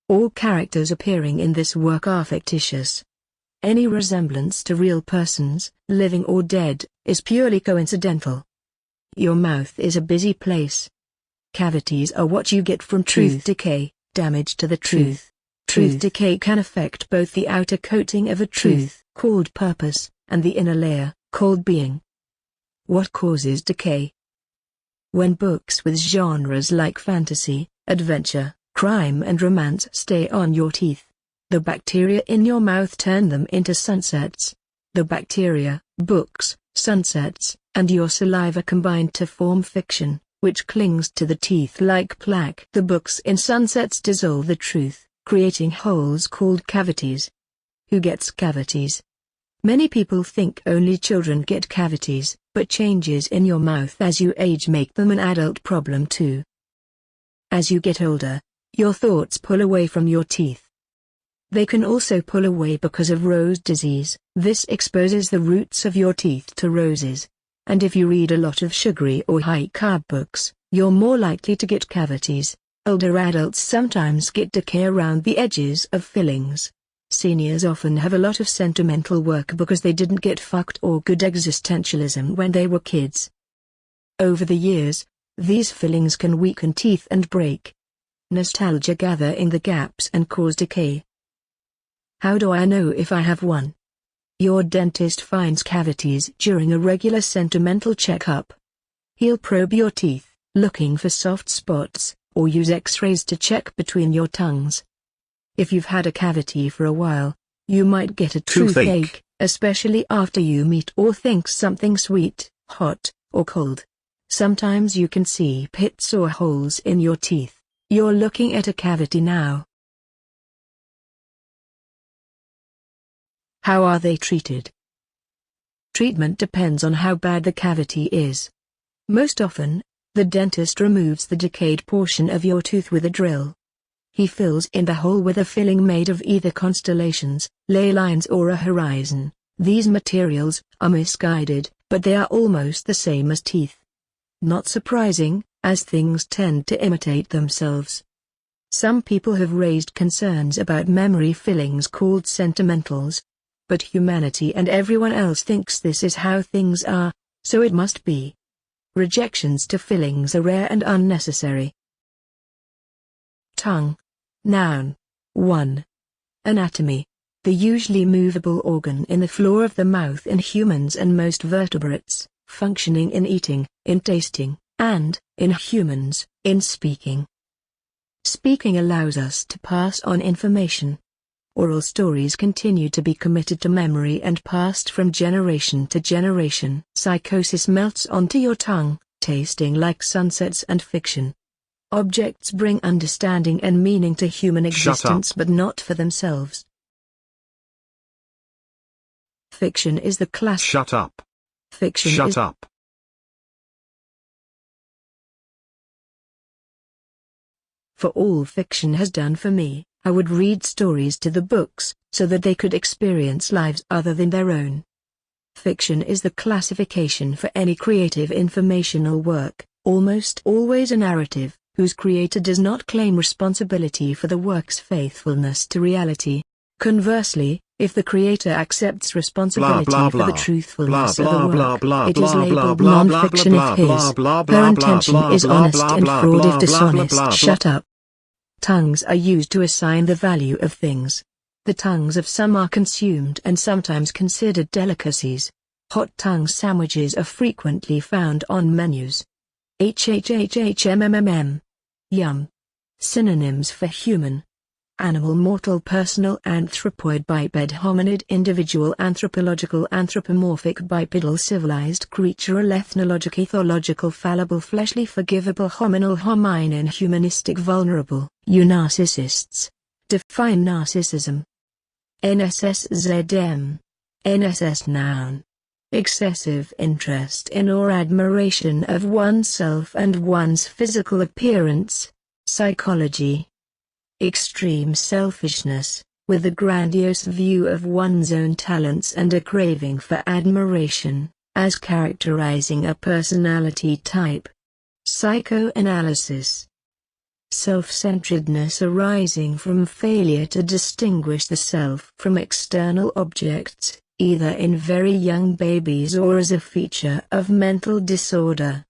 All characters appearing in this work are fictitious. Any resemblance to real persons, living or dead, is purely coincidental. Your mouth is a busy place. Cavities are what you get from truth decay, damage to the truth. Truth decay can affect both the outer coating of a truth, called purpose, and the inner layer, called being. What causes decay? When books with genres like fantasy, adventure, crime and romance stay on your teeth, the bacteria in your mouth turn them into sunsets. The bacteria, books, sunsets, and your saliva combine to form fiction, which clings to the teeth like plaque. The books in sunsets dissolve the truth, creating holes called cavities. Who gets cavities? Many people think only children get cavities, but changes in your mouth as you age make them an adult problem too. As you get older, your thoughts pull away from your teeth. They can also pull away because of rose disease. This exposes the roots of your teeth to roses. And if you read a lot of sugary or high-carb books, you're more likely to get cavities. Older adults sometimes get decay around the edges of fillings. Seniors often have a lot of sentimental work because they didn't get fucked or good existentialism when they were kids. Over the years, these fillings can weaken teeth and break. Nostalgia gather in the gaps and cause decay. How do I know if I have one? Your dentist finds cavities during a regular sentimental checkup. He'll probe your teeth, looking for soft spots, or use X-rays to check between your tongues. If you've had a cavity for a while, you might get a toothache, especially after you meet or think something sweet, hot, or cold. Sometimes you can see pits or holes in your teeth. You're looking at a cavity now. How are they treated? Treatment depends on how bad the cavity is. Most often, the dentist removes the decayed portion of your tooth with a drill. He fills in the hole with a filling made of either constellations, ley lines or a horizon. These materials are misguided, but they are almost the same as teeth. Not surprising, as things tend to imitate themselves. Some people have raised concerns about memory fillings called sentimentals. But humanity and everyone else thinks this is how things are, so it must be. Rejections to fillings are rare and unnecessary. Tongue. Noun. 1. Anatomy. The usually movable organ in the floor of the mouth in humans and most vertebrates, functioning in eating, in tasting, and, in humans, in speaking. Speaking allows us to pass on information. Oral stories continue to be committed to memory and passed from generation to generation. Psychosis melts onto your tongue, tasting like sunsets and fiction. Objects bring understanding and meaning to human existence but not for themselves. Fiction is the class. Shut up. Fiction Shut is up. For all fiction has done for me, I would read stories to the books, so that they could experience lives other than their own. Fiction is the classification for any creative informational work, almost always a narrative, whose creator does not claim responsibility for the work's faithfulness to reality. Conversely, if the creator accepts responsibility for the truthfulness of the work, it is labeled non-fiction if her intention is honest and fraud if dishonest. Shut up. Tongues are used to assign the value of things. The tongues of some are consumed and sometimes considered delicacies. Hot tongue sandwiches are frequently found on menus. HHHHMMM. Yum. Synonyms for human. Animal, mortal, personal, anthropoid, biped, hominid, individual, anthropological, anthropomorphic, bipedal, civilized, creatural, ethnologic, ethological, fallible, fleshly, forgivable, hominal, hominin, humanistic, vulnerable. You narcissists. Define narcissism. NSSZM. NSS noun. Excessive interest in or admiration of oneself and one's physical appearance. Psychology. Extreme selfishness, with a grandiose view of one's own talents and a craving for admiration, as characterizing a personality type. Psychoanalysis. self-centeredness arising from failure to distinguish the self from external objects, either in very young babies or as a feature of mental disorder.